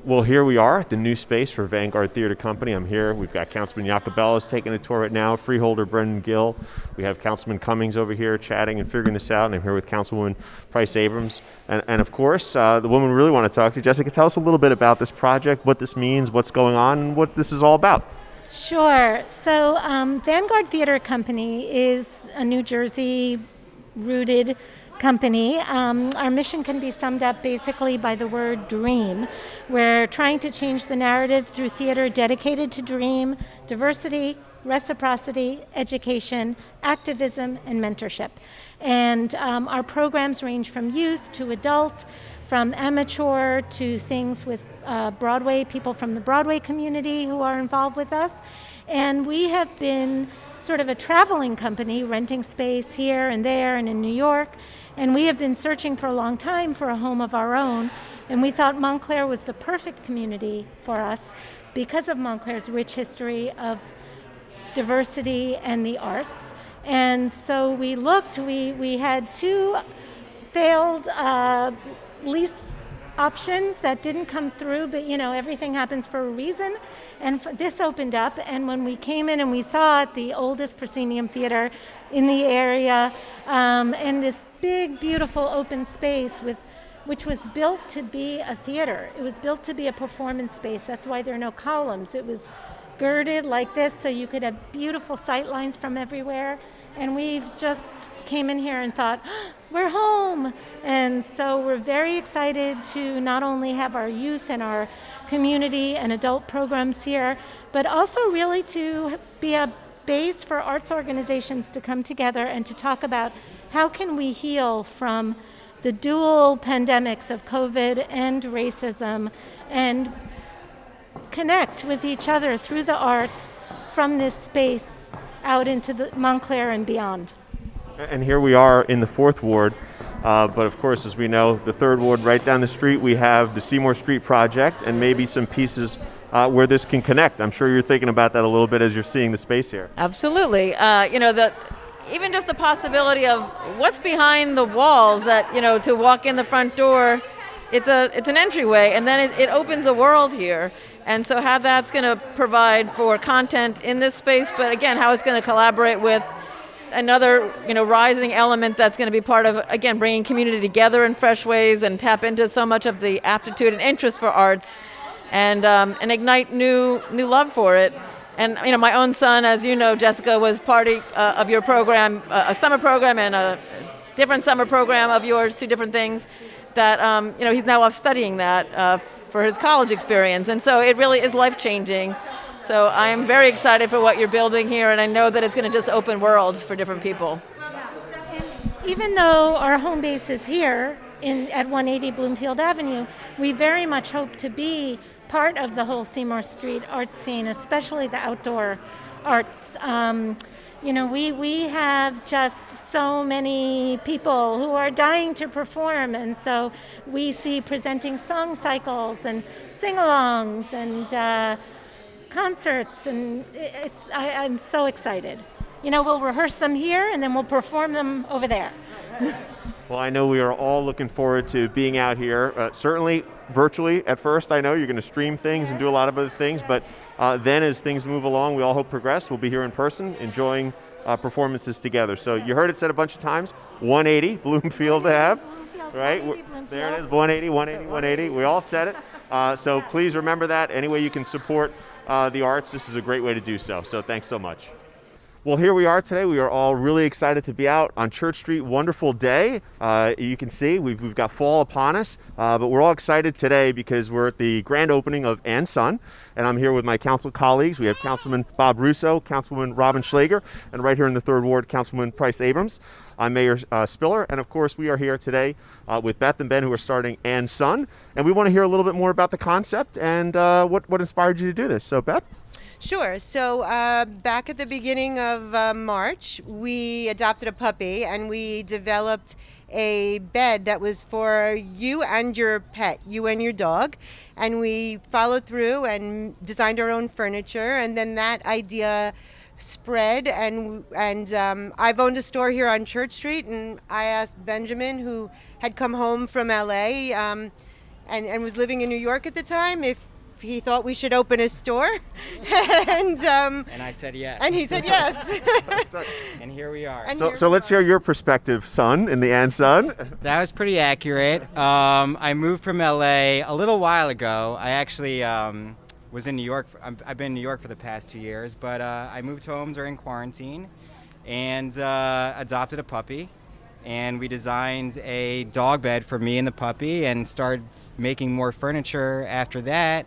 Well, here we are at the new space for Vanguard Theater Company. I'm here. We've got Councilman Iacobello's taking a tour right now, Freeholder Brendan Gill. We have Councilman Cummings over here chatting and figuring this out, and I'm here with Councilwoman Price Abrams. And of course, the woman we really want to talk to, Jessica, tell us a little bit about this project, what this means, what's going on, and what this is all about. Sure. So Vanguard Theater Company is a New Jersey-rooted company. Our mission can be summed up basically by the word dream. We're trying to change the narrative through theater dedicated to dream, diversity, reciprocity, education, activism, and mentorship. And our programs range from youth to adult, from amateur to things with Broadway, people from the Broadway community who are involved with us. And we have been sort of a traveling company, renting space here and there and in New York. And we have been searching for a long time for a home of our own. And we thought Montclair was the perfect community for us because of Montclair's rich history of diversity and the arts. And so we looked, we had two failed lease options that didn't come through, but everything happens for a reason. And this opened up, and when we came in and we saw it, the oldest proscenium theater in the area, and this big, beautiful open space which was built to be a theater. It was built to be a performance space. That's why there are no columns. It was girded like this, so you could have beautiful sight lines from everywhere. And we've just came in here and thought, we're home. And so we're very excited to not only have our youth and our community and adult programs here, but also really to be a base for arts organizations to come together and to talk about how can we heal from the dual pandemics of COVID and racism and connect with each other through the arts from this space out into the Montclair and beyond. And here we are in the 4th Ward, but of course, as we know, the 3rd Ward right down the street, we have the Seymour Street project and maybe some pieces where this can connect. I'm sure you're thinking about that a little bit as you're seeing the space here. Absolutely. Even just the possibility of what's behind the walls that, to walk in the front door, it's an entryway, and then it opens a world here. And so how that's going to provide for content in this space, but again, how it's going to collaborate with another, rising element that's going to be part of, again, bringing community together in fresh ways and tap into so much of the aptitude and interest for arts and ignite new love for it. And, my own son, as you know, Jessica, was part of your program, a summer program and a different summer program of yours, 2 different things that, he's now off studying that for his college experience. And so it really is life-changing. So I'm very excited for what you're building here, and I know that it's going to just open worlds for different people. Even though our home base is here at 180 Bloomfield Avenue, we very much hope to be part of the whole Seymour Street art scene, especially the outdoor arts. We have just so many people who are dying to perform, and so we see presenting song cycles and sing-alongs and concerts, and I'm so excited. We'll rehearse them here, and then we'll perform them over there. Well, I know we are all looking forward to being out here, certainly virtually at first. I know you're going to stream things and do a lot of other things, but then as things move along, we all hope progress, we'll be here in person enjoying performances together. So you heard it said a bunch of times, 180 Bloomfield Ave, right? There it is, 180, 180, 180. We all said it. So please remember that. Any way you can support the arts, this is a great way to do so. So thanks so much. Well, here we are today. We are all really excited to be out on Church Street. Wonderful day. You can see we've got fall upon us, but we're all excited today because we're at the grand opening of And Son, and I'm here with my council colleagues. We have Councilman Bob Russo, Councilwoman Robin Schlager, and right here in the 3rd Ward, Councilwoman Price Abrams. I'm Mayor Spiller, and of course we are here today with Beth and Ben, who are starting And Son, and we want to hear a little bit more about the concept and what inspired you to do this. So, Beth? Sure. So back at the beginning of March, we adopted a puppy and we developed a bed that was for you and your pet, you and your dog. And we followed through and designed our own furniture. And then that idea spread. And I've owned a store here on Church Street. And I asked Benjamin, who had come home from LA, and was living in New York at the time, if he thought we should open a store. and I said yes. And he said yes. And here we are. And So let's hear your perspective, son, in the and son. That was pretty accurate. I moved from LA a little while ago. I actually was in New York. I've been in New York for the past 2 years, but I moved home during quarantine and adopted a puppy. And we designed a dog bed for me and the puppy and started making more furniture after that.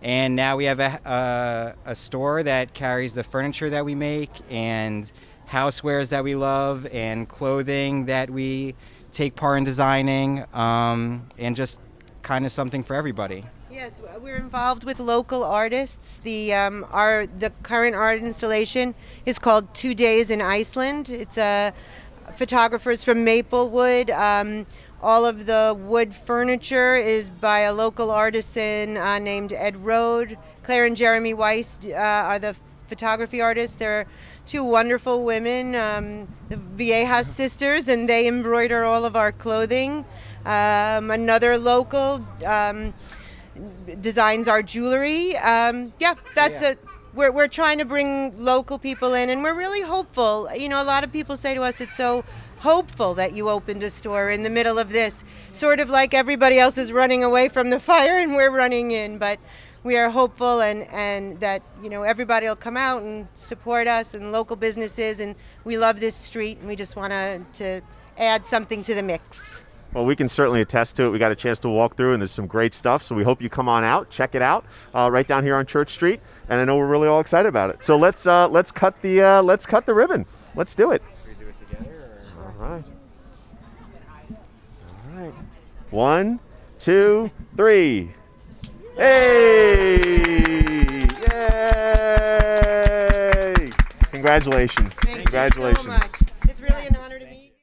And now we have a store that carries the furniture that we make and housewares that we love and clothing that we take part in designing, and just kind of something for everybody. Yes, we're involved with local artists. The current art installation is called 2 Days in Iceland. It's photographers from Maplewood. All of the wood furniture is by a local artisan named Ed Rode. Claire and Jeremy Weiss are the photography artists. They're two wonderful women, the Viejas sisters, and they embroider all of our clothing. Another local designs our jewelry. We're trying to bring local people in, and we're really hopeful. You know, a lot of people say to us, it's so hopeful that you opened a store in the middle of this, sort of like everybody else is running away from the fire and we're running in. But we are hopeful, and that, you know, everybody will come out and support us and local businesses, and we love this street, and we just want to add something to the mix. Well, we can certainly attest to it. We got a chance to walk through, and there's some great stuff. So we hope you come on out, check it out, right down here on Church Street. And I know we're really all excited about it. So let's cut the ribbon. Let's do it. Should we do it together? All right. All right. 1, 2, 3. Hey! Yay! Congratulations. Thank Congratulations. you so much. It's really an honor.